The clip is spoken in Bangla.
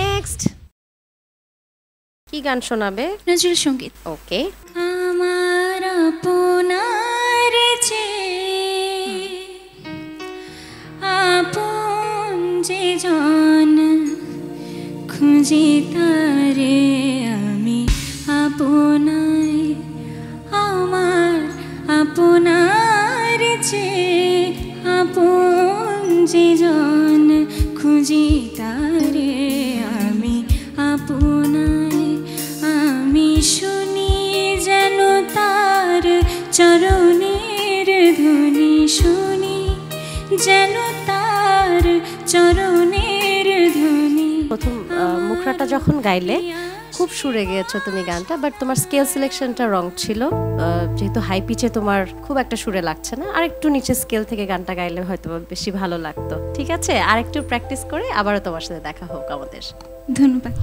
নেক্সট কি গান শোনাবে? নজরুল সঙ্গীত। ওকে। আমার আপনার চেয়ে আপন যে জন খুঁজি তারে আমি আপনায়, আমার আপনার চেয়ে আপন যে জন খুঁজি তারে আমি আপনায়। আমি শুনি যেন তার চরণের ধ্বনি, শুনি যেন তার চরণের ধ্বনি। প্রথম মুখরাটা যখন গাইলে খুব সুরে গিয়েছো তুমি গানটা, বাট তোমার স্কেল সিলেকশনটা রং ছিল। যেহেতু হাই পিচে তোমার খুব একটা সুরে লাগছে না, আর একটু নিচে স্কেল থেকে গানটা গাইলে হয়তো বেশি ভালো লাগতো। ঠিক আছে, আর একটু প্র্যাকটিস করে আবারও তোমার সাথে দেখা হোক আমাদের। ধন্যবাদ।